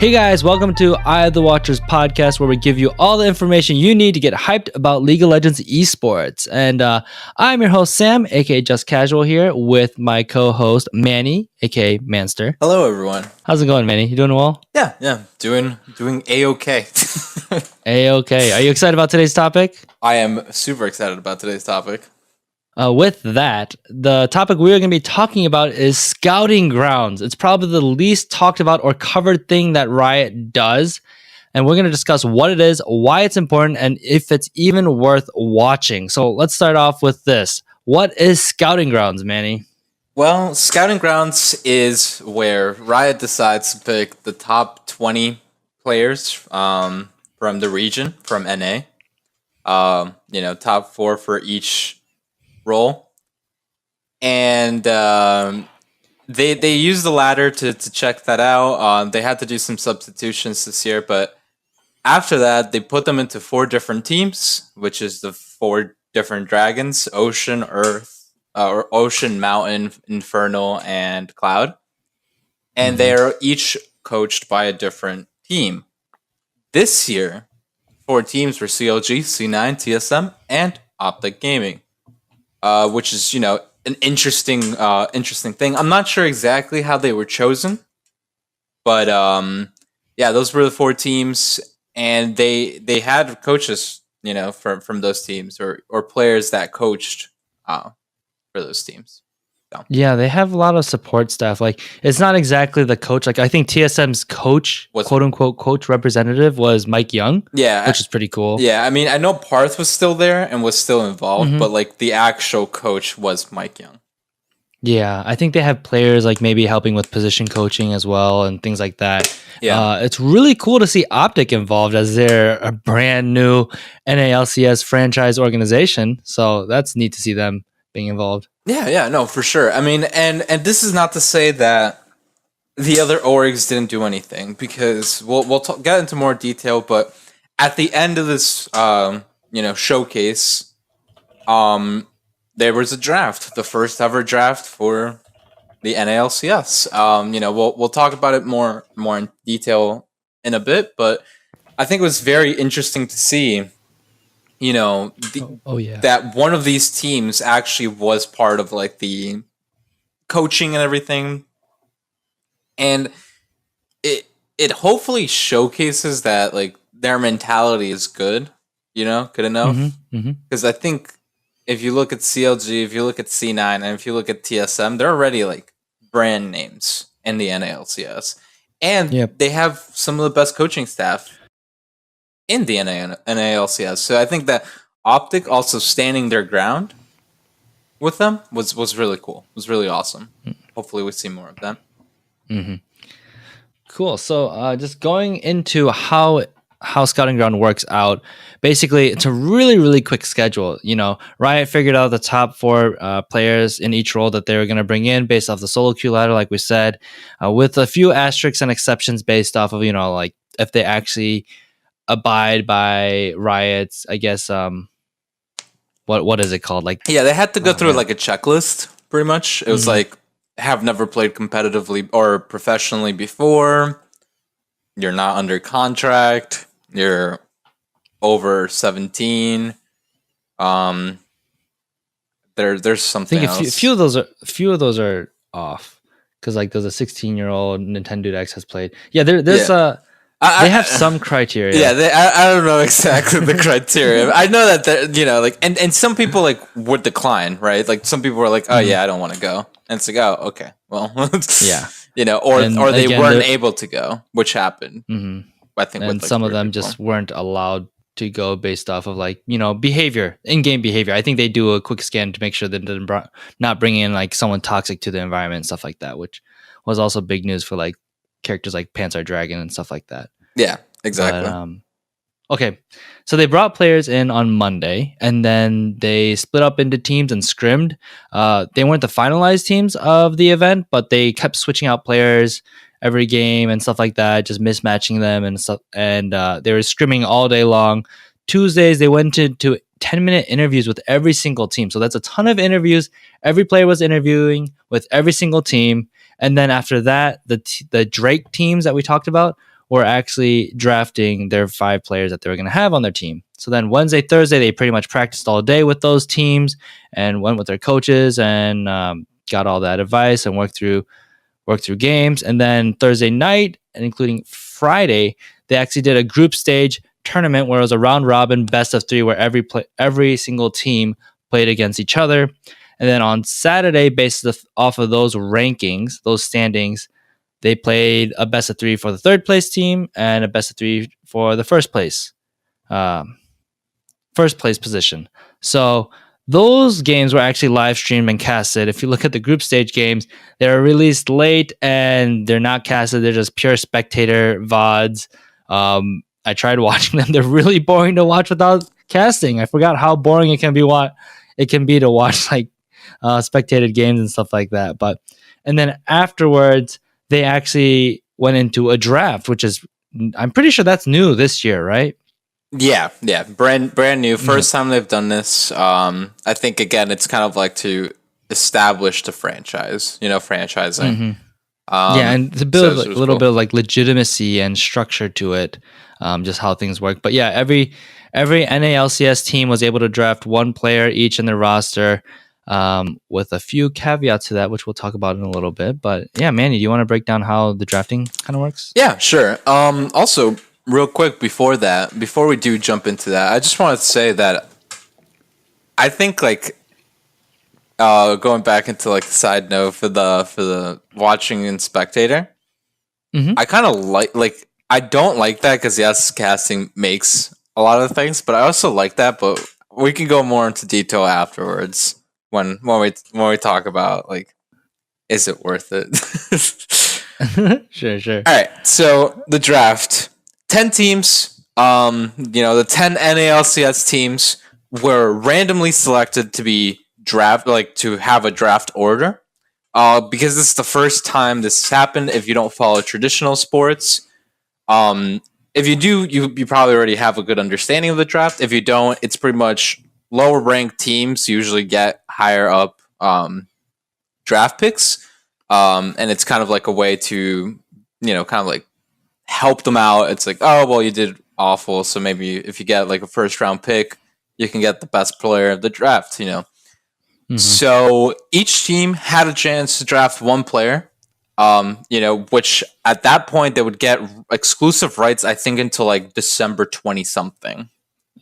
Hey guys, welcome to Eye of the Watchers podcast, where we give you all the information you need to get hyped about League of Legends Esports. And I'm your host, Sam, aka Just Casual, here with my co-host, Manny, aka Manster. Hello, everyone. How's it going, Manny? You doing well? Yeah, doing A-okay. A-okay. Are you excited about today's topic? I am super excited about today's topic. With that, the topic we're going to be talking about is scouting grounds. It's probably the least talked about or covered thing that Riot does. And we're going to discuss what it is, why it's important, and if it's even worth watching. So let's start off with this. What is scouting grounds, Manny? Well, scouting grounds is where Riot decides to pick the top 20 players from the region, from NA. Top 4 for each role, and they use the ladder to check that out. They had to do some substitutions this year, but after that they put them into 4 different teams, which is the 4 different dragons: Ocean, Earth, or Ocean, Mountain, Infernal, and Cloud, and they are each coached by a different team. This year 4 teams were CLG, C9, TSM, and Optic Gaming. Which is, an interesting thing. I'm not sure exactly how they were chosen, but those were the 4 teams, and they had coaches, from those teams or players that coached for those teams. So. Yeah, they have a lot of support staff. Like, it's not exactly the coach. Like, I think TSM's coach, quote unquote coach representative, was Mike Young. Yeah, which is pretty cool. Yeah, I mean, I know Parth was still there and was still involved, but like the actual coach was Mike Young. Yeah, I think they have players like maybe helping with position coaching as well and things like that. Yeah, it's really cool to see Optic involved, as they're a brand new NA LCS franchise organization. So that's neat to see them being involved. Yeah, no, for sure. I mean, and this is not to say that the other orgs didn't do anything, because we'll get into more detail. But at the end of this, showcase, there was a draft, the first ever draft for the NA LCS. We'll talk about it more in detail in a bit, but I think it was very interesting to see. That one of these teams actually was part of like the coaching and everything, and it hopefully showcases that like their mentality is good, good enough. Because I think if you look at CLG, if you look at C9, and if you look at TSM, they're already like brand names in the NALCS, and they have some of the best coaching staff in the NALCS. So I think that Optic also standing their ground with them was really cool. It was really awesome. Hopefully we see more of that. Cool. So just going into how Scouting Ground works out, basically it's a really, really quick schedule. Riot figured out the top 4 players in each role that they were going to bring in based off the solo queue ladder, like we said, with a few asterisks and exceptions based off of, like if they actually abide by Riot's, I guess, what is it called? Like, yeah, they had to go through like a checklist, pretty much. It was like, have never played competitively or professionally before. You're not under contract. You're over 17. There's something I think else. a few of those are off, because like there's a 16-year-old Nintendo X has played. Yeah, there's they have some criteria. Yeah, I don't know exactly the criteria. I know that and some people like would decline, right? Like some people were like, "Oh yeah, I don't want to go," and it's like, "Oh, okay, well, yeah." Or they weren't able to go, which happened. I think, and some of them just weren't allowed to go based off of like behavior, in-game behavior. I think they do a quick scan to make sure that they're not bringing in like someone toxic to the environment and stuff like that, which was also big news for like characters like Panzer Dragon and stuff like that. Yeah, exactly. But, okay, so they brought players in on Monday, and then they split up into teams and scrimmed. They weren't the finalized teams of the event, but they kept switching out players every game and stuff like that, just mismatching them and stuff. And they were scrimming all day long. Tuesdays, they went to 10-minute interviews with every single team. So that's a ton of interviews. Every player was interviewing with every single team. And then after that, the Drake teams that we talked about were actually drafting their 5 players that they were going to have on their team. So then Wednesday, Thursday, they pretty much practiced all day with those teams and went with their coaches and got all that advice and worked through games. And then Thursday night, and including Friday, they actually did a group stage tournament where it was a round robin best of 3 where every single team played against each other. And then on Saturday, based off of those rankings, those standings, they played a best of 3 for the third place team and a best of 3 for the first place position. So those games were actually live streamed and casted. If you look at the group stage games, they're released late and they're not casted. They're just pure spectator VODs. I tried watching them. They're really boring to watch without casting. I forgot how boring it can be to watch like spectated games and stuff like that. And then afterwards, they actually went into a draft, which is, I'm pretty sure that's new this year, right? Yeah, brand new. First time they've done this. I think again, it's kind of like to establish the franchise. Franchising. And to build a little bit of like legitimacy and structure to it, just how things work. But yeah, every NA LCS team was able to draft 1 player each in their roster, with a few caveats to that, which we'll talk about in a little bit. But yeah, Manny, do you want to break down how the drafting kind of works? Yeah, sure. Also, real quick before we do jump into that, I just wanted to say that I think like going back into like the side note for the watching and spectator, I kind of like I don't like that because yes, casting makes a lot of things, but I also like that. But we can go more into detail afterwards when we talk about like, is it worth it? Sure. All right, so the draft. 10 teams, the 10 NALCS teams were randomly selected to be to have a draft order. Because this is the first time this has happened. If you don't follow traditional sports, if you do, you probably already have a good understanding of the draft. If you don't, it's pretty much lower ranked teams usually get higher up draft picks, and it's kind of like a way to kind of like help them out. It's like, oh, well, you did awful, so maybe if you get like a first round pick, you can get the best player of the draft, So each team had a chance to draft 1 player, which at that point they would get exclusive rights, I think, until like December 20 something.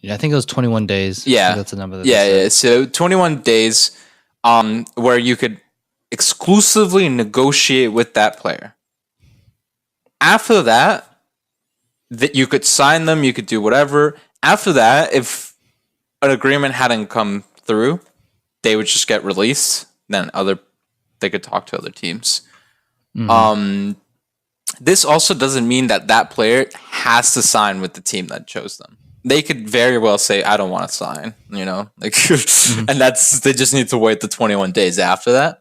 Yeah, I think it was 21 days. Yeah, that's the number. Yeah. So 21 days, where you could exclusively negotiate with that player. After that you could sign them, you could do whatever. After that, if an agreement hadn't come through, they would just get released. Then they could talk to other teams. This also doesn't mean that player has to sign with the team that chose them. They could very well say, I don't want to sign, and they just need to wait the 21 days after that.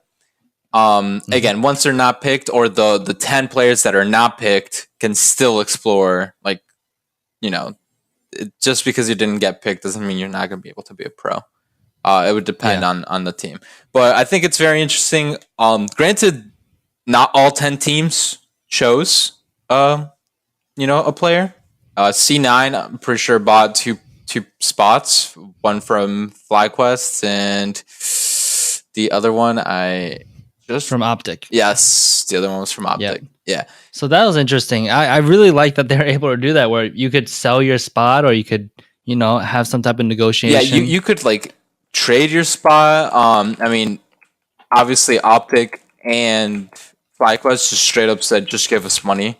Again, once they're not picked, or the 10 players that are not picked can still explore, like, just because you didn't get picked doesn't mean you're not going to be able to be a pro. It would depend on the team. But I think it's very interesting. Granted, not all 10 teams chose, a player. C9, I'm pretty sure, bought two spots, one from FlyQuest and the other one from Optic. Yes, the other one was from Optic. Yep. Yeah. So that was interesting. I really like that they're able to do that, where you could sell your spot, or you could, have some type of negotiation. Yeah, you could like trade your spot. I mean, obviously Optic and FlyQuest just straight up said, just give us money.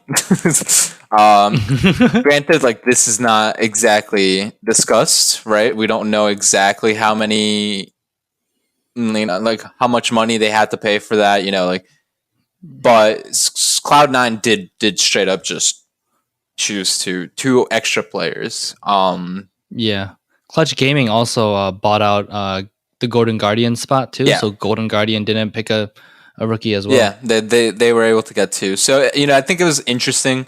Granted, like, this is not exactly discussed, right? We don't know exactly how many, like how much money they had to pay for that, but Cloud9 did straight up just choose two extra players. Yeah. Clutch Gaming also bought out the Golden Guardian spot too. Yeah. So Golden Guardian didn't pick a rookie as well. Yeah, they were able to get 2. So, I think it was interesting.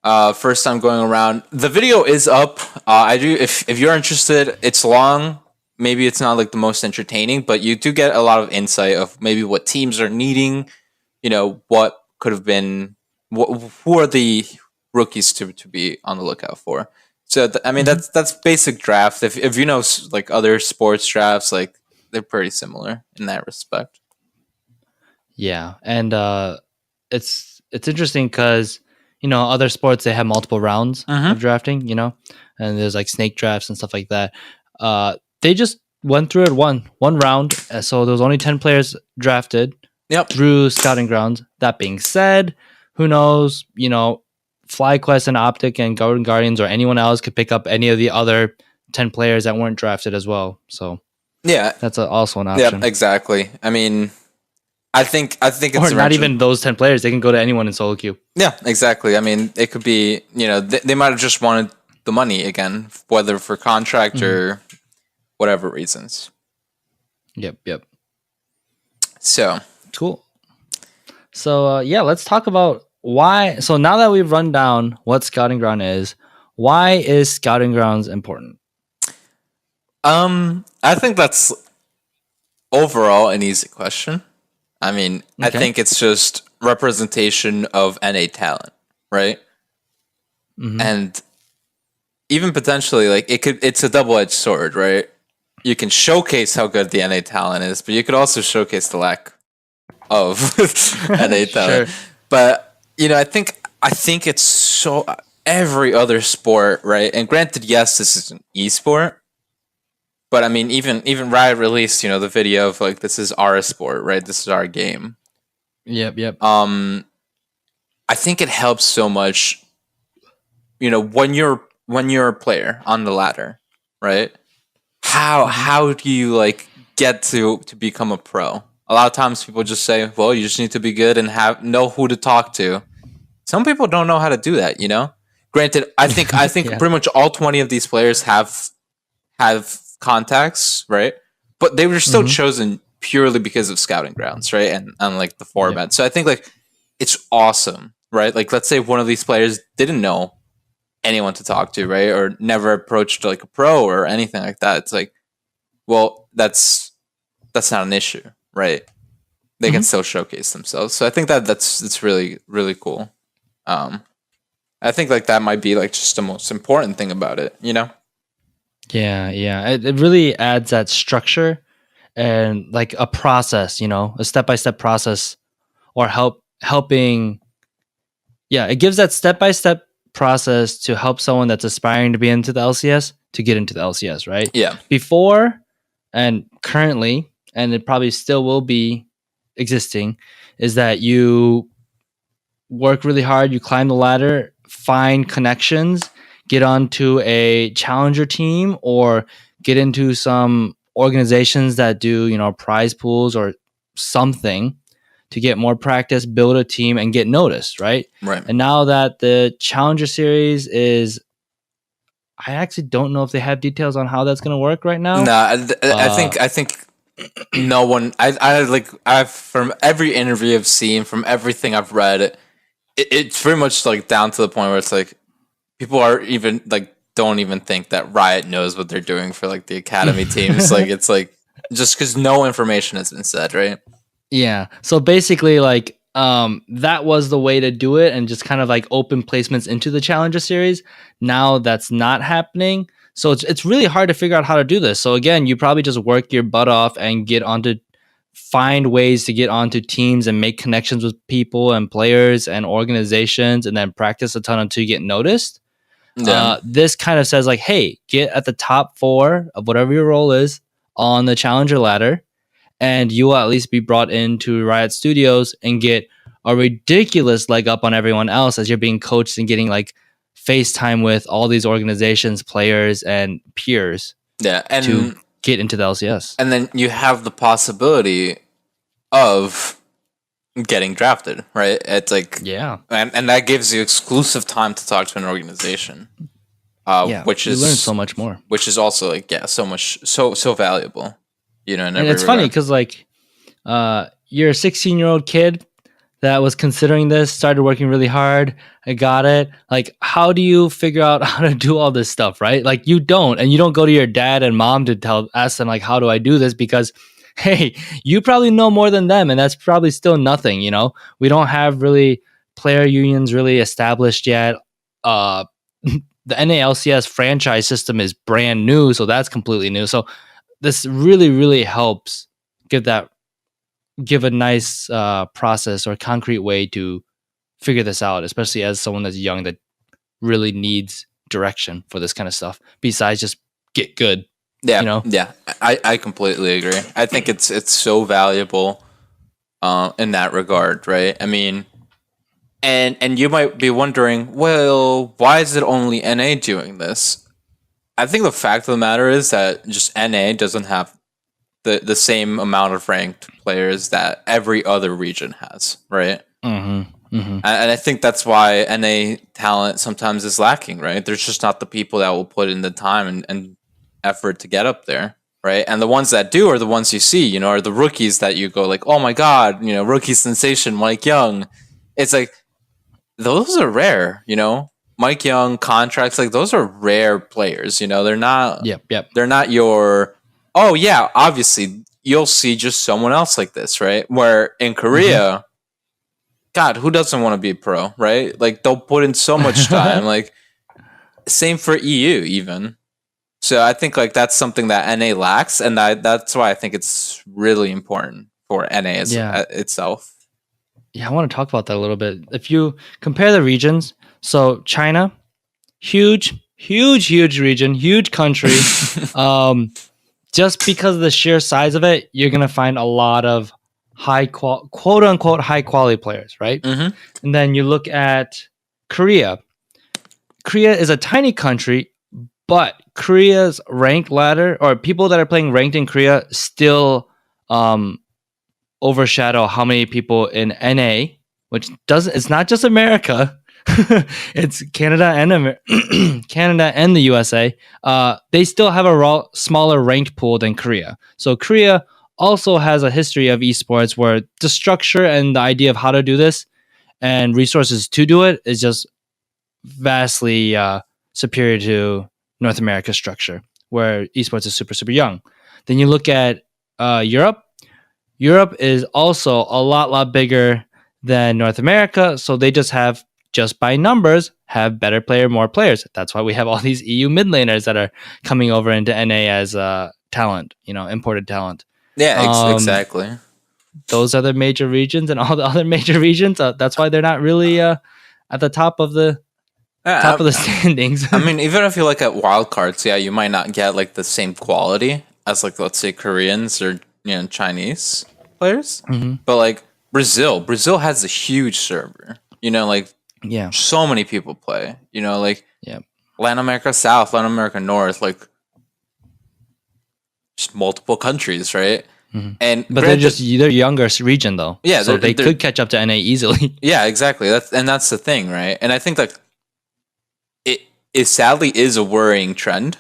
First time going around. The video is up. If you're interested, it's long. Maybe it's not like the most entertaining, but you do get a lot of insight of maybe what teams are needing, what could have been, who are the rookies to be on the lookout for. So I mean, Mhm. that's basic draft. If you know like other sports drafts, like they're pretty similar in that respect. Yeah, and it's interesting because other sports they have multiple rounds of Mm-hmm. drafting, and there's like snake drafts and stuff like that. They just went through it one round, so there was only 10 players drafted Yep. through scouting grounds. That being said, who knows? FlyQuest and Optic and Golden Guardians or anyone else could pick up any of the other 10 players that weren't drafted as well. So Yeah. that's also an Yeah. option. Exactly. I mean, I think Or it's not eventually. even those 10 players; they can go to anyone in solo queue. Yeah. Exactly. I mean, it could be. They might have just wanted the money again, whether for contract Mhm. or whatever reasons. Yep. So. Cool. So yeah, let's talk about why. So now that we've run down what scouting ground is, why is scouting grounds important? I think that's overall an easy question. I mean, I Okay. think it's just representation of NA talent, right? Hmm. And even potentially, like it's a double-edged sword, right? You can showcase how good the NA talent is, but you could also showcase the lack of NA talent. Sure. But I think it's so every other sport, right? And granted, yes, this is an esport, but I mean, even Riot released, the video of like this is our sport, right? This is our game. Yep. I think it helps so much, when you're a player on the ladder, right? Hmm. How do you like get to become a pro? A lot of times people just say, well, you just need to be good and know who to talk to. Some people don't know how to do that, Granted, I think Yeah. pretty much all 20 of these players have contacts, right? But they were still Hmm. chosen purely because of scouting grounds, right? And like the Yep. format. So I think like it's awesome, right? Like let's say one of these players didn't know anyone to talk to, right? Or never approached like a pro or anything like that. It's like, well, that's not an issue, right? They can Hmm. still showcase themselves. So I think that's really really cool. Um, I think like that might be like just the most important thing about it. Yeah. It really adds that structure and like a process, a step-by-step process or helping. Yeah, it gives that step-by-step process to help someone that's aspiring to be into the LCS to get into the LCS, right? Yeah. Before and currently, and it probably still will be existing, is that you work really hard, you climb the ladder, find connections, get onto a challenger team or get into some organizations that do, prize pools or something to get more practice, build a team and get noticed, right? Right. And now that the challenger series is I actually don't know if they have details on how that's going to work right now. Nah, I think no one. I've from every interview I've seen, from everything I've read, it's pretty much like down to the point where it's like people are even like don't even think that Riot knows what they're doing for like the academy teams. Like it's like just because no information has been said, right? Yeah. So basically, like, that was the way to do it and just kind of like open placements into the Challenger series. Now that's not happening. So it's really hard to figure out how to do this. So again, you probably just work your butt off and find ways to get onto teams and make connections with people and players and organizations and then practice a ton until you get noticed. Yeah, This kind of says like, hey, get at the top 4 of whatever your role is on the Challenger ladder and you will at least be brought into Riot Studios and get a ridiculous leg up on everyone else as you're being coached and getting like FaceTime with all these organizations, players, and peers yeah, to and get into the LCS. and then you have the possibility of getting drafted, right? It's like, Yeah. and that gives you exclusive time to talk to an organization, Yeah. which You learn so is much more. also like so much so valuable, in And every it's funny regard. because like you're a 16-year-old kid that was considering this, started working really hard. I got it. Like, how do you figure out how to do all this stuff, right? Like, you don't, and you don't go to your dad and mom to ask them like, how do I do this? Because, hey, you probably know more than them, and that's probably still nothing. We don't have really player unions really established yet. uh, the NA LCS franchise system is brand new, so that's completely new. So this really, really helps give a nice process or concrete way to figure this out, especially as someone that's young that really needs direction for this kind of stuff. Besides just get good, Yeah, you know. yeah, I completely agree. I think it's so valuable in that regard, right? I mean, and you might be wondering, well, why is it only NA doing this? I think the fact of the matter is that just NA doesn't have the same amount of ranked players that every other region has, right? And I think that's why NA talent sometimes is lacking, right? There's just not the people that will put in the time and effort to get up there, right? And the ones that do are the ones you see, are the rookies that you go like, oh my god, rookie sensation Mike Young. It's like those are rare, Mike Young contracts, like those are rare players, they're not. Yep. They're not your. Oh yeah, obviously you'll see just someone else like this, right? Where in Korea. God, who doesn't want to be a pro, right? Like they'll put in so much time. Like same for EU even. So I think like that's something that NA lacks, and that's why I think it's really important for NA itself. Yeah, I want to talk about that a little bit. If you compare the regions, so China, huge region, huge country. Just because of the sheer size of it, you're gonna find a lot of quote unquote high quality players, right? Mm-hmm. And then you look at Korea. Korea is a tiny country, but Korea's ranked ladder, or people that are playing ranked in Korea, still overshadow how many people in NA, which doesn't. It's not just America. It's Canada and Canada and the USA. They still have a smaller ranked pool than Korea. So Korea also has a history of esports where the structure and the idea of how to do this and resources to do it is just vastly superior to North America's structure, where esports is super, super young. Then you look at Europe. Europe is also a lot bigger than North America, so they just by numbers, have more players. That's why we have all these EU mid laners that are coming over into NA as talent, imported talent. Yeah, exactly. Those are the major regions, and all the other major regions. That's why they're not really at the top of the standings. I mean, even if you look at wildcards, yeah, you might not get like the same quality as like let's say Koreans or Chinese players, but like Brazil has a huge server. So many people play. Latin America South, Latin America North, like just multiple countries, right? But they're younger region though. Yeah, so they could catch up to NA easily. Yeah, exactly. That's the thing, right? And I think like it sadly is a worrying trend,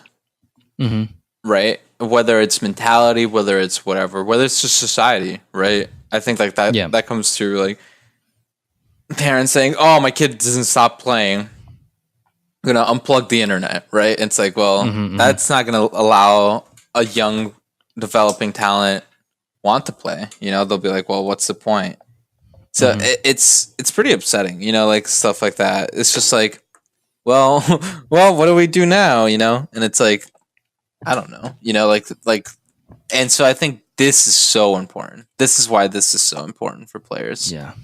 right? Whether it's mentality, whether it's whatever, whether it's just society, right? I think like that comes through like parents saying, "Oh, my kid doesn't stop playing. I'm gonna unplug the internet," right? It's like, well, that's not gonna allow a young developing talent want to play. They'll be like, well, what's the point? So it's pretty upsetting, like stuff like that. It's just like, well, what do we do now? And it's like, I don't know, like, and so I think this is so important. This is why this is so important for players. Yeah,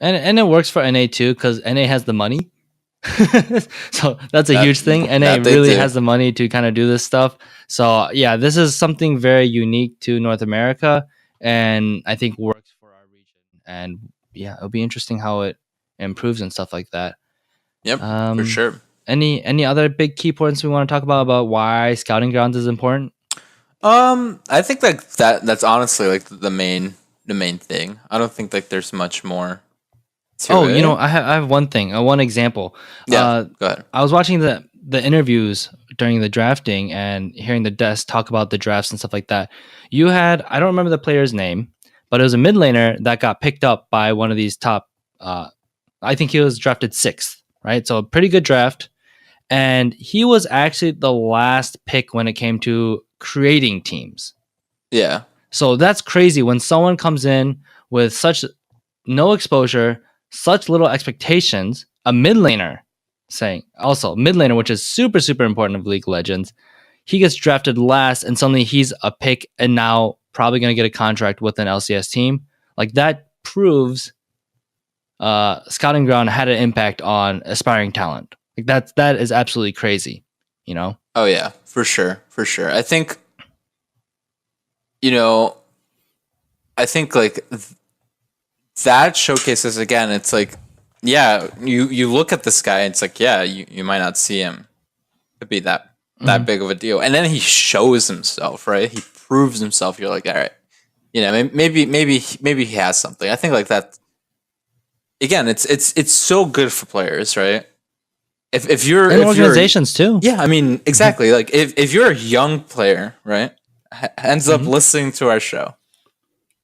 and it works for NA too because NA has the money. So that's a huge thing. NA really has the money to kind of do this stuff. So yeah, this is something very unique to North America, and I think works for our region. And yeah, it'll be interesting how it improves and stuff like that. Yep, for sure. Any other big key points we want to talk about why scouting grounds is important? I think like that's honestly like the main thing. I don't think like there's much more. I have one thing, one example. Yeah, go ahead. I was watching the interviews during the drafting and hearing the desk talk about the drafts and stuff like that. You had, I don't remember the player's name, but it was a mid laner that got picked up by one of these top. I think he was drafted 6th, right? So a pretty good draft. And he was actually the last pick when it came to creating teams. Yeah. So that's crazy when someone comes in with such no exposure, such little expectations, a mid laner saying. Also, mid laner, which is super, super important of League of Legends, he gets drafted last and suddenly he's a pick and now probably going to get a contract with an LCS team. Like that proves Scouting Ground had an impact on aspiring talent. Like that is absolutely crazy, you know? Oh yeah, for sure. I think, you know, like that showcases again. It's like, yeah, you look at this guy, and it's like, yeah, you might not see him to be that big of a deal, and then he shows himself, right? He proves himself. You're like, all right, you know, maybe he has something. I think like that. Again, it's so good for players, right? If you're and organizations too. Yeah, I mean, exactly. Like if you're a young player, right, ends up listening to our show,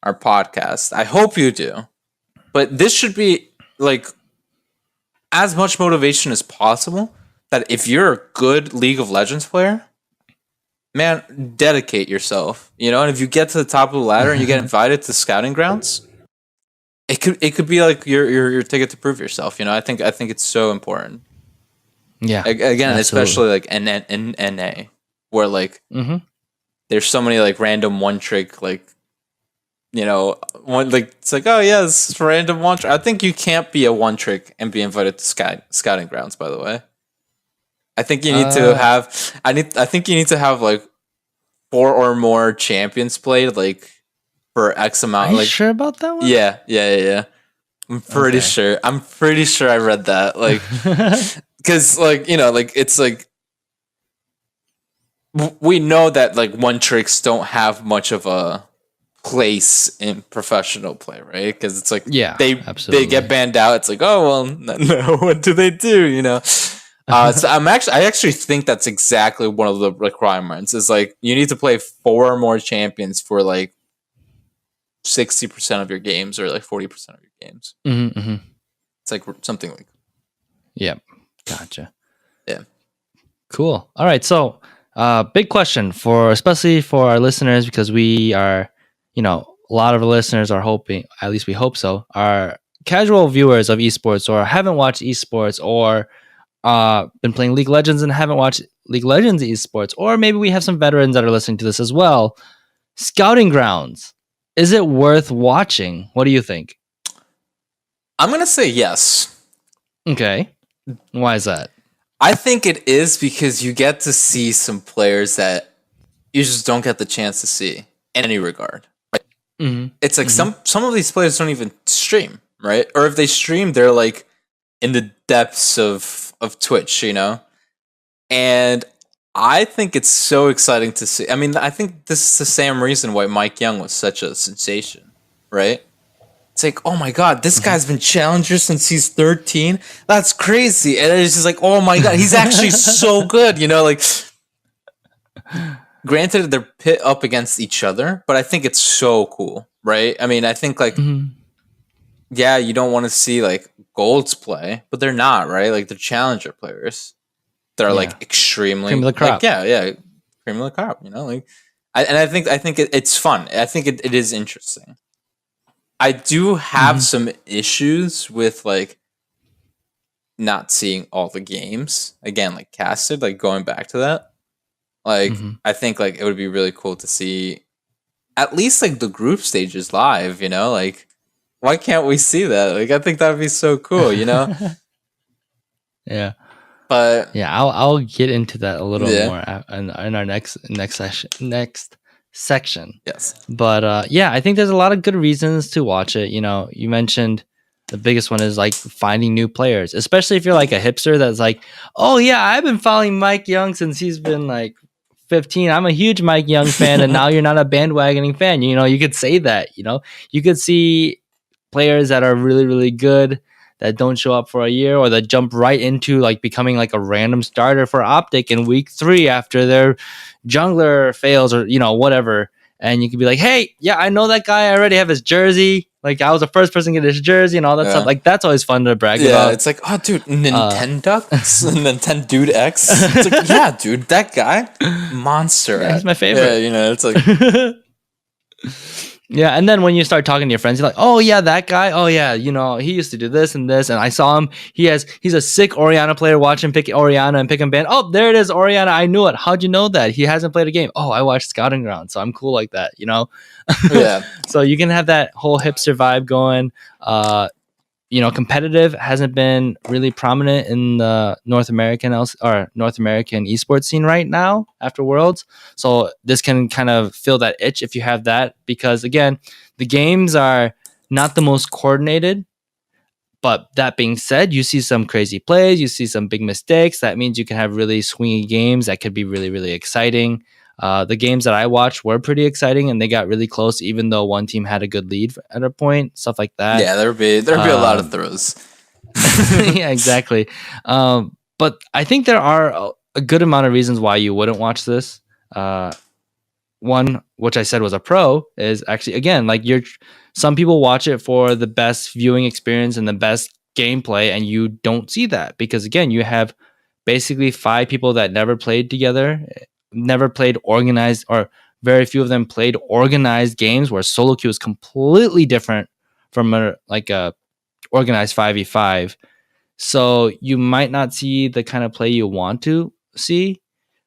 our podcast, I hope you do. But this should be like as much motivation as possible that if you're a good League of Legends player, man, dedicate yourself. You know, and if you get to the top of the ladder and you get invited to scouting grounds, it could be like your ticket to prove yourself. You know, I think it's so important. Yeah. Again, absolutely. Especially like in NA, where like there's so many like random one trick, like, you know, one, like it's like, oh yeah, this is random one trick. I think you can't be a one trick and be invited to scouting grounds, by the way. I think you need to have I think you need to have like 4 or more champions played like for X amount. Are you like sure about that one? Yeah. I'm pretty sure. I'm pretty sure I read that. Like, because like, you know, like it's like we know that like one tricks don't have much of a place in professional play, right? Because it's like they get banned out. It's like, oh well, no, what do they do? You know. So I actually think that's exactly one of the requirements. Is like you need to play 4 more champions for like 60% of your games or like 40% of your games. It's like something like. Yeah, gotcha. Yeah. Cool. All right, so big question especially for our listeners, because we are, you know, a lot of our listeners are hoping, at least we hope so, are casual viewers of esports or haven't watched esports or been playing League of Legends and haven't watched League of Legends Esports, or maybe we have some veterans that are listening to this as well. Scouting Grounds, is it worth watching? What do you think? I'm going to say yes. Okay. Why is that? I think it is because you get to see some players that you just don't get the chance to see in any regard. Right? It's like some of these players don't even stream, right? Or if they stream, they're like in the depths of Twitch, you know? And I think it's so exciting to see. I mean, I think this is the same reason why Mike Young was such a sensation, right? It's like, oh my god, this guy's been challenger since he's 13. That's crazy. And it's just like, oh my god, he's actually so good, you know? Like, granted, they're pit up against each other, but I think it's so cool, right? I mean, I think like, yeah, you don't want to see like golds play, but they're not, right? Like they're challenger players that are like extremely cream of the crop. Like, yeah, cream of the crop, you know? Like, I think it's fun. I think it is interesting. I do have some issues with like not seeing all the games again, like casted, like going back to that. Like, I think like it would be really cool to see at least like the group stages live, you know? Like, why can't we see that? Like, I think that would be so cool, you know? Yeah. But yeah, I'll get into that a little more in our next section. Yes. But yeah, I think there's a lot of good reasons to watch it. You know, you mentioned the biggest one is like finding new players, especially if you're like a hipster that's like, oh yeah, I've been following Mike Young since he's been like 15. I'm a huge Mike Young fan, and now you're not a bandwagoning fan. You know, you could say that. You know, you could see players that are really, really good that don't show up for a year, or that jump right into like becoming like a random starter for Optic in week 3 after their jungler fails, or, you know, whatever. And you could be like, hey, yeah, I know that guy. I already have his jersey. Like, I was the first person to get his jersey and all that stuff. Like, that's always fun to brag about. Yeah, it's like, oh, dude, Nintendo? Nintendo Dude X? It's like, yeah, dude, that guy, monster. Yeah, he's my favorite. Yeah, you know, it's like... Yeah, and then when you start talking to your friends, you're like, "Oh yeah, that guy. Oh yeah, he used to do this and this, and I saw him. He's a sick Oriana player. Watch him pick Oriana and pick him ban. Oh, there it is, Oriana. I knew it. How'd you know that? He hasn't played a game. Oh, I watched Scouting Ground, so I'm cool like that. Yeah, So you can have that whole hipster vibe going. Competitive hasn't been really prominent in the North American esports scene right now after Worlds. So this can kind of fill that itch if you have that, because again, the games are not the most coordinated. But that being said, you see some crazy plays, you see some big mistakes. That means you can have really swingy games that could be really, really exciting. The games that I watched were pretty exciting, and they got really close, even though one team had a good lead at a point. Stuff like that. yeah, there'd be a lot of throws. Yeah, exactly. But I think there are a good amount of reasons why you wouldn't watch this. One, which I said was a pro, is actually, again, like some people watch it for the best viewing experience and the best gameplay, and you don't see that because, again, you have basically 5 people that never played together, never played organized, or very few of them played organized games where solo queue is completely different from a organized 5v5. So you might not see the kind of play you want to see.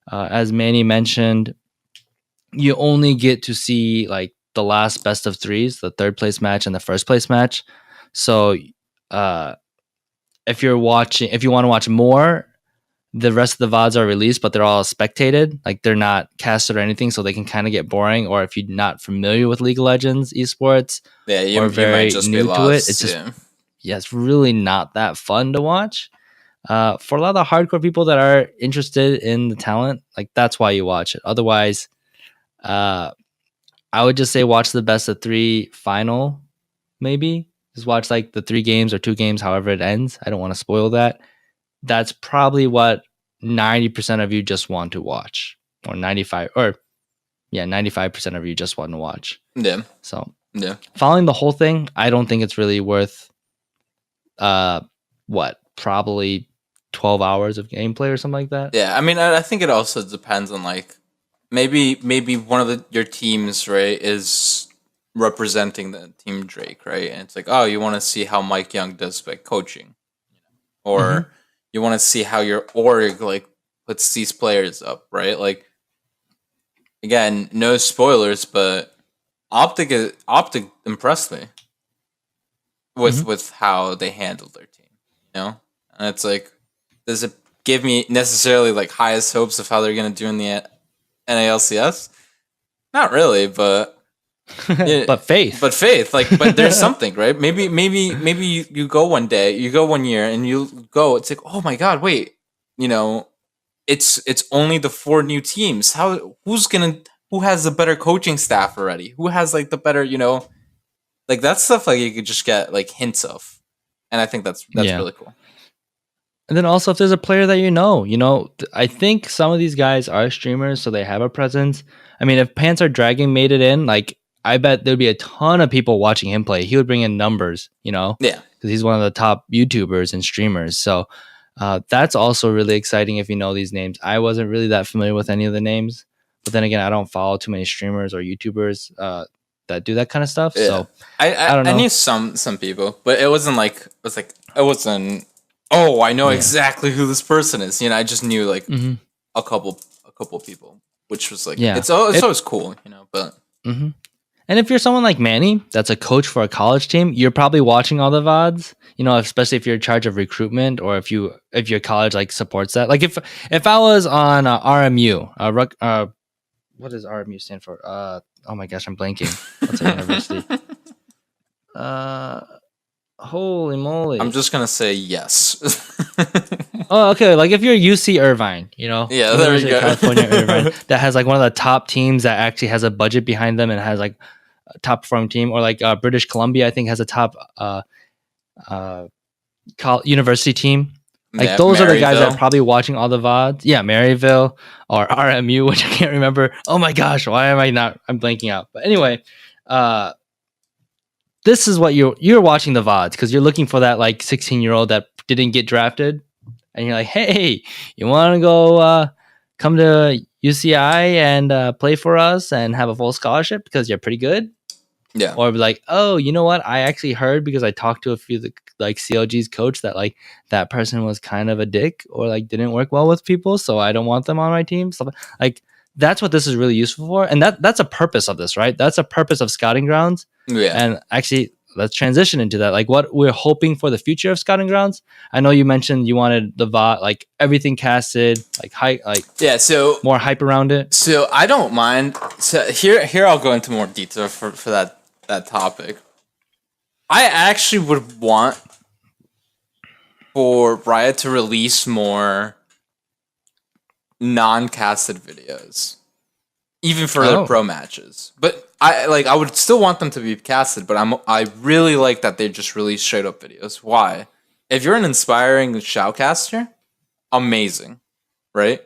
As Manny mentioned, you only get to see like the last best of 3s, the 3rd place match and the 1st place match. So if you want to watch more, the rest of the VODs are released, but they're all spectated. Like they're not casted or anything, so they can kind of get boring. Or if you're not familiar with League of Legends Esports, you very might just new be lost, to it, it's just it's really not that fun to watch. For a lot of the hardcore people that are interested in the talent, like that's why you watch it. Otherwise, I would just say watch the best of 3 final, maybe. Just watch like the 3 games or 2 games, however it ends. I don't want to spoil that. That's probably what 90% of you just want to watch, or 95% of you just want to watch. Yeah. So yeah, following the whole thing, I don't think it's really worth probably 12 hours of gameplay or something like that. Yeah, I mean, I think it also depends on like maybe one of your teams, right, is representing the team Drake, right? And it's like, oh, you want to see how Mike Young does by coaching, or you want to see how your org like puts these players up, right? Like, again, no spoilers, but Optic impressed me with how they handled their team, and it's like, does it give me necessarily like highest hopes of how they're gonna do in the NA LCS? Not really, but but faith. But there's something, right? Maybe you go one day, you go one year, and you go. It's like, oh my god, wait, it's only the 4 new teams. Who has the better coaching staff already? Who has like the better, like that stuff? Like you could just get like hints of, and I think that's really cool. And then also, if there's a player that I think some of these guys are streamers, so they have a presence. I mean, if Panzer Dragon made it in, like, I bet there'd be a ton of people watching him play. He would bring in numbers, Yeah. because he's one of the top YouTubers and streamers. So that's also really exciting if you know these names. I wasn't really that familiar with any of the names, but then again, I don't follow too many streamers or YouTubers that do that kind of stuff. Yeah. So I don't know. I knew some people, but it wasn't like it wasn't. Oh, I know exactly who this person is. I just knew like a couple people, which was like, it's always cool, but. And if you're someone like Manny, that's a coach for a college team, you're probably watching all the VODs, especially if you're in charge of recruitment, or if your college like supports that. Like if I was on RMU, what does RMU stand for? Oh my gosh, I'm blanking. What's our university? Holy moly. I'm just going to say yes. Oh, okay. Like if you're UC Irvine, yeah, there you go. California Irvine, that has like one of the top teams that actually has a budget behind them and has like a top performing team, or like British Columbia, I think, has a top university team. Like those are the guys that are probably watching all the VODs. Yeah, Maryville or RMU, which I can't remember. Oh my gosh, why am I not? I'm blanking out. But anyway, this is what you're watching the VODs because you're looking for that like 16-year-old that didn't get drafted, and you're like, hey, you want to go come to UCI and play for us and have a full scholarship because you're pretty good? Yeah. Or be like, oh, you know what? I actually heard because I talked to a few of the like CLG's coach that like that person was kind of a dick or like didn't work well with people, so I don't want them on my team. So like that's what this is really useful for, and that's a purpose of this, right? That's a purpose of scouting grounds. Yeah. And actually, let's transition into that. Like what we're hoping for the future of scouting grounds. I know you mentioned you wanted the VOD, like everything casted, like hype, like Yeah. So more hype around it. So I don't mind. So here I'll go into more detail for that topic. I actually would want for Riot to release more non-casted videos, even for their Oh, pro matches. But I would still want them to be casted. But I really like that they just release straight up videos. Why? If you're an inspiring shoutcaster, amazing, right?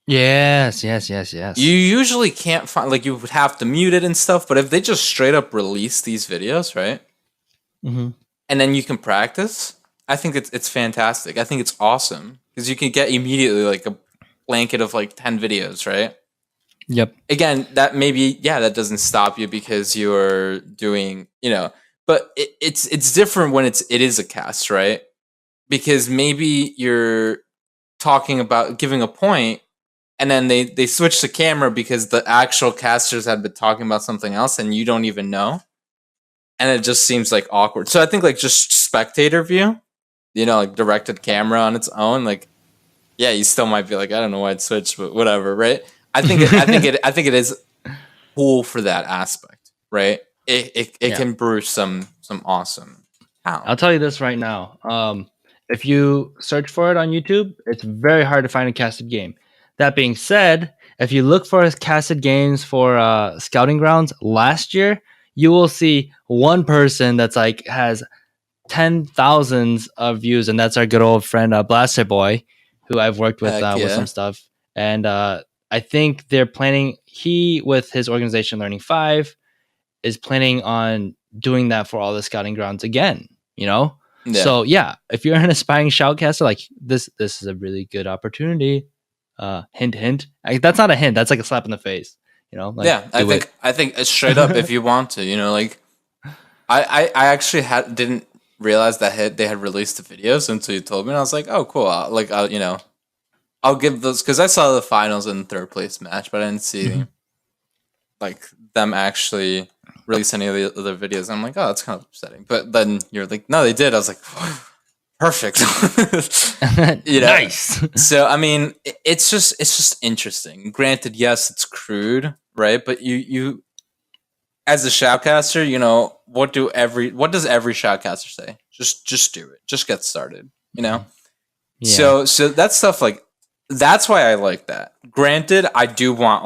yes, yes, You yes. usually can't find, like, you would have to mute it and stuff, but if they just straight up release these videos, right? Mm-hmm. And then you can practice, I think it's fantastic. I think it's awesome because you can get immediately like a blanket of like 10 videos, right? Yep. Again, that maybe, yeah, that doesn't stop you because you're doing, but it's different when it is a cast, right? Because maybe you're talking about giving a point and then they switch the camera because the actual casters had been talking about something else and you don't even know, and it just seems like awkward. So I think like just spectator view, like directed camera on its own, like, yeah, you still might be like, I don't know why it switched, but whatever, right? I think it is cool for that aspect, right? It Yeah. can brew some awesome I'll talent. tell you this right now. If you search for it on YouTube, it's very hard to find a casted game. That being said, if you look for casted games for scouting grounds last year, you will see one person that's like has 10,000s of views, and that's our good old friend Blaster Boy, who I've worked Heck with some yeah. stuff. And I think they're planning. He with his organization Learning Five is planning on doing that for all the scouting grounds again, you know? Yeah. So yeah, if you're an aspiring shoutcaster, like this is a really good opportunity. Hint, hint. That's not a hint. That's like a slap in the face. Like Yeah, I do it. think I think straight up, if you want to, like, I actually didn't realize that they had released the videos until you told me, and I was like, oh, cool. I'll give those because I saw the finals and third place match, but I didn't see Mhm. like them actually release any of the other videos. I'm like, oh, that's kind of upsetting. But then you're like, no, they did. I was like, perfect. you know. Nice. So I mean, it's just interesting. Granted, yes, it's crude, right? But you as a shoutcaster, what does every shoutcaster say? Just do it. Just get started. Yeah. So that's stuff like that's why I like that. Granted, I do want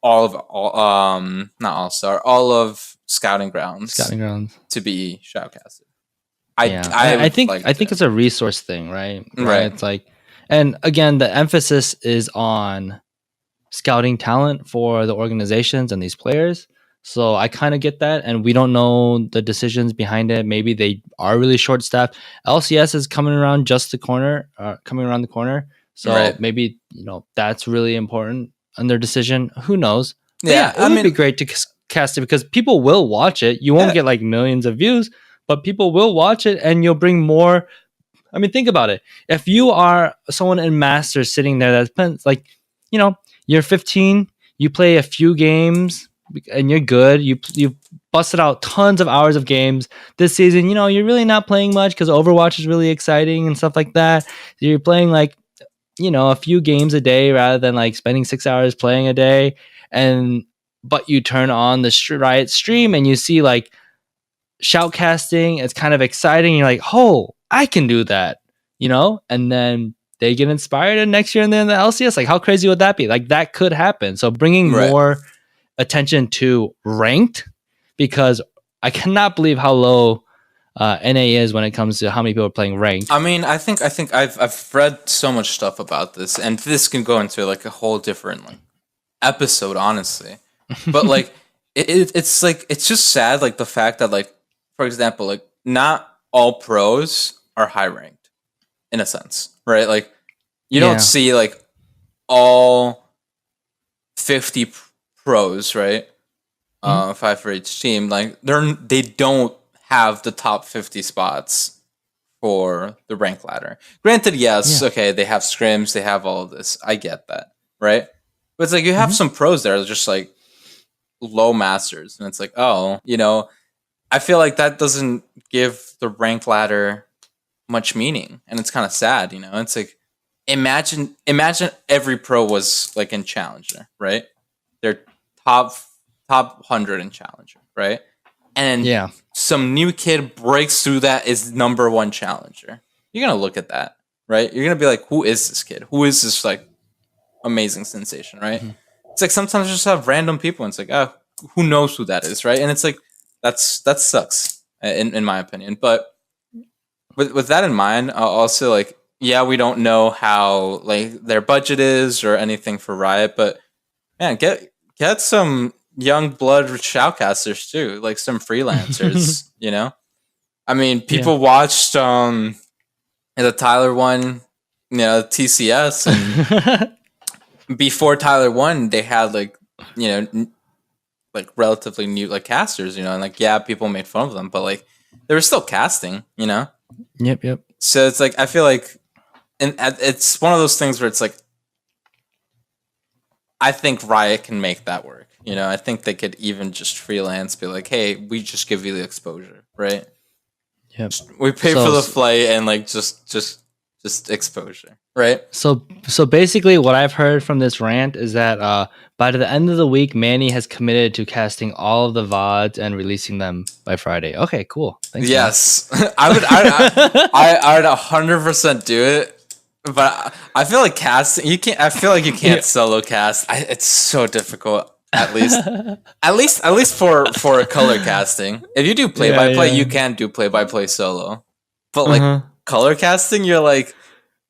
not all star, all of scouting grounds Scouting grounds. to be shoutcasted. I Yeah, I I would think like I think to. it's a resource thing, right? Right. Right. It's like, and again, the emphasis is on scouting talent for the organizations and these players. So I kind of get that, and we don't know the decisions behind it. Maybe they are really short staffed. LCS is coming around the corner. So Right. maybe that's really important on their decision. Who knows? But Yeah. yeah, it I would be mean, great to cast it because people will watch it. You won't yeah. get like millions of views, but people will watch it, and you'll bring more. I mean, think about it. If you are someone in Masters sitting there that's been like, you're 15, you play a few games and you're good. You busted out tons of hours of games this season. You're really not playing much because Overwatch is really exciting and stuff like that. You're playing like a few games a day rather than like spending 6 hours playing a day. And but you turn on the Riot stream and you see like shoutcasting. It's kind of exciting. You're like, oh, I can do that, and then they get inspired and next year and then the LCS. Like, how crazy would that be? Like, that could happen. So bringing Right. more attention to ranked, because I cannot believe how low NA is when it comes to how many people are playing ranked. I mean, I think I've read so much stuff about this, and this can go into like a whole different like episode, honestly. But like, it's like it's just sad, like the fact that like, for example, like not all pros are high ranked in a sense, right? Like you don't Yeah. see like all 50 pros, right? 5 for each team. Like they don't have the top 50 spots for the rank ladder. Granted, yes, okay, they have scrims, they have all of this. I get that, right? But it's like you have some pros there, just like low masters, and it's like, oh, I feel like that doesn't give the rank ladder much meaning, and it's kind of sad. It's like imagine every pro was like in Challenger, right? They're top 100 in Challenger, right? And some new kid breaks through that is number 1 Challenger. You're gonna look at that, right? You're gonna be like, who is this kid? Who is this like amazing sensation, right? It's like sometimes you just have random people, and it's like, oh, who knows who that is, right? And it's like that sucks in my opinion. But with that in mind, I'll also like, yeah, we don't know how like their budget is or anything for Riot, but man, get some young blood shoutcasters too, like some freelancers. I mean, people watched the Tyler one, TCS, and before Tyler won, they had like like relatively new like casters, and like people made fun of them, but like they were still casting, Yep. So it's like I feel like, and it's one of those things where it's like I think Riot can make that work. I think they could even just freelance, be like, hey, we just give you the exposure, right? Yep. We pay for the flight and like just exposure, right? So basically, what I've heard from this rant is that by the end of the week, Manny has committed to casting all of the VODs and releasing them by Friday. Okay, cool. Thanks. Yes, I would 100% do it. But I feel like casting, you can't. I feel like you can't solo cast. It's so difficult. At least for color casting. If you do play by play, you can do play by play solo. But like color casting, you're like,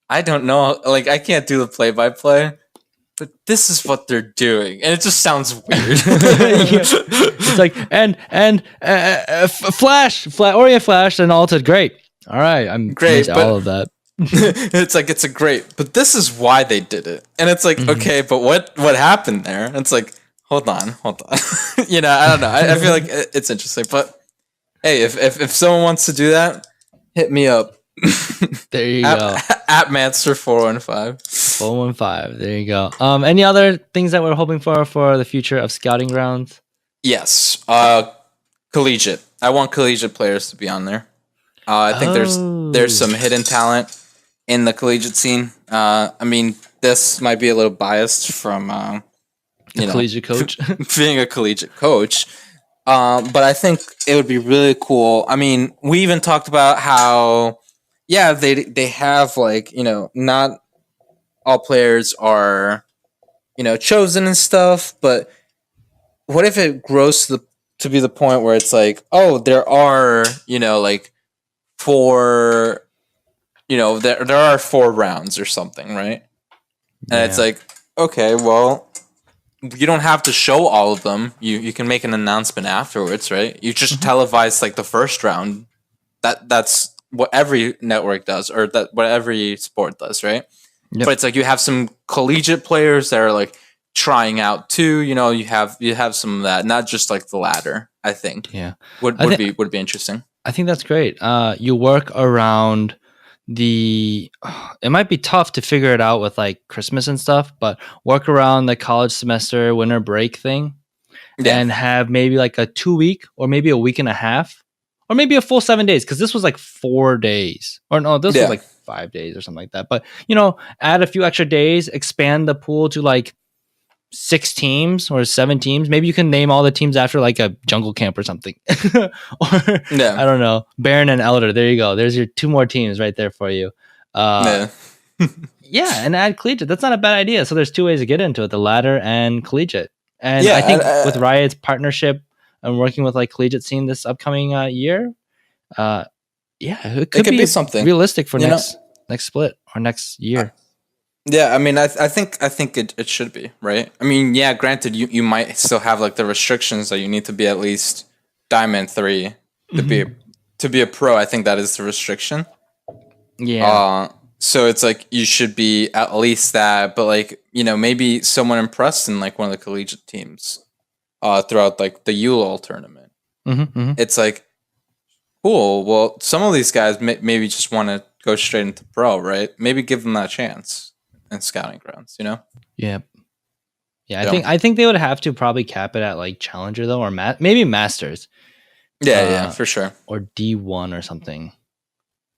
I don't know. Like I can't do the play by play. But this is what they're doing, and it just sounds weird. It's like flash, Orient flash, and altered. Great. All right, I'm great. All of that. It's a great, but this is why they did it, and it's like okay, but what happened there? And it's like hold on. I don't know. I feel like it's interesting, but hey, if someone wants to do that, hit me up. There you go. At Manster 415. 415. There you go. Any other things that we're hoping for the future of Scouting Grounds? Yes. Collegiate. I want collegiate players to be on there. I think there's some hidden talent in the collegiate scene. I mean, this might be a little biased from collegiate coach being a collegiate coach. But I think it would be really cool. I mean, we even talked about how they have like, not all players are, chosen and stuff, but what if it grows to be the point where it's like, oh, there are, like 4, there are 4 rounds or something, right? And it's like, okay, well, you don't have to show all of them. You can make an announcement afterwards, right? You just televise like the first round. That's what every network does, or what every sport does, right? Yep. But it's like you have some collegiate players that are like trying out too. You have some of that, not just like the ladder. I think would be interesting. I think that's great. You work around it might be tough to figure it out with like Christmas and stuff, but work around the college semester winter break thing and have maybe like a 2-week or maybe a week and a half or maybe a full 7 days. Cause this was like 4 days or no, this was like 5 days or something like that. But add a few extra days, expand the pool to like 6 teams or 7 teams. Maybe you can name all the teams after like a jungle camp or something. Or I don't know, Baron and Elder. There you go. There's your 2 more teams right there for you. And add collegiate. That's not a bad idea. So there's 2 ways to get into it: the ladder and collegiate. And I think with Riot's partnership and working with like collegiate scene this upcoming year, it could be something realistic for next split or next year. Yeah, I mean, I think it should be, right? I mean, granted, you might still have like the restrictions that you need to be at least Diamond 3 to be a pro. I think that is the restriction. Yeah. So it's like you should be at least that, but like maybe someone impressed in like one of the collegiate teams throughout like the ULOL tournament. Mm-hmm. It's like, cool. Well, some of these guys maybe just want to go straight into pro, right? Maybe give them that chance in scouting grounds. You know? Yeah. Yeah, So, I think they would have to probably cap it at like Challenger though, or maybe Masters. yeah, for sure. Or D1 or something.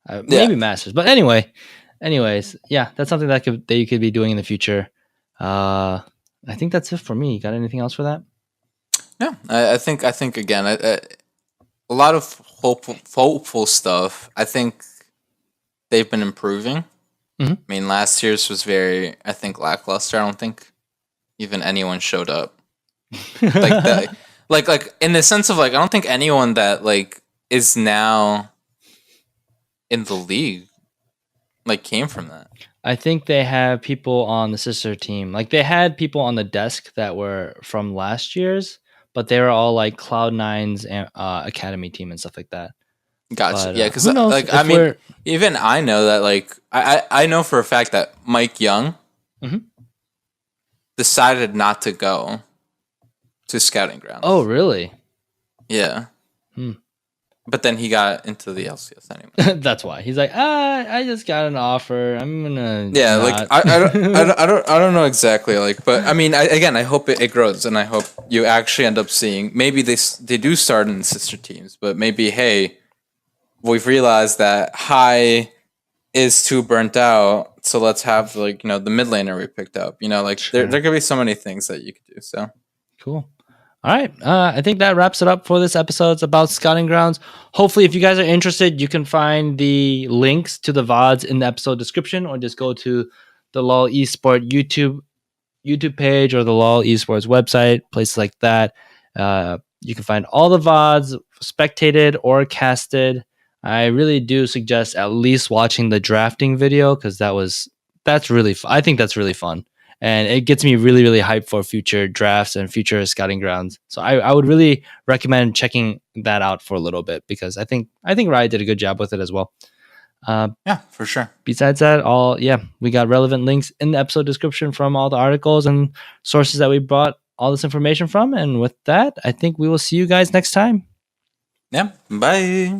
Yeah. Maybe Masters. But anyways, yeah, that's something that you could be doing in the future. I think that's it for me. Got anything else for that? Yeah, I think again, a lot of hopeful stuff. I think they've been improving. Mhm. I mean, last year's was very, I think, lackluster. I don't think even anyone showed up like that. Like in the sense of like, I don't think anyone that like is now in the league like came from that. I think they have people on the sister team. Like they had people on the desk that were from last year's, but they were all like Cloud9's academy team and stuff like that. Gotcha. But, Yeah, because who knows like if I mean, we're- even I know that like I know for a fact that Mike Young Mhm. decided not to go to scouting grounds. Oh, really? Yeah. Hmm. But then he got into the LCS anyway. That's why he's like, I just got an offer. I'm gonna. Yeah, not- like I don't know exactly, like, but I mean, I hope it grows, and I hope you actually end up seeing maybe they do start in sister teams, but maybe hey, we've realized that High is too burnt out, so let's have like the mid laner we picked up. Like Sure. there could be so many things that you could do. So Cool. All right. I think that wraps it up for this episode. It's about scouting grounds. Hopefully, if you guys are interested, you can find the links to the VODs in the episode description, or just go to the LOL Esport YouTube page or the LOL Esports website, places like that. You can find all the VODs, spectated or casted. I really do suggest at least watching the drafting video because that's really I think that's really fun. And it gets me really, really hyped for future drafts and future scouting grounds. So I would really recommend checking that out for a little bit because I think Riot did a good job with it as well. yeah, for sure. Besides that, we got relevant links in the episode description from all the articles and sources that we brought all this information from. And with that, I think we will see you guys next time. Yeah, bye.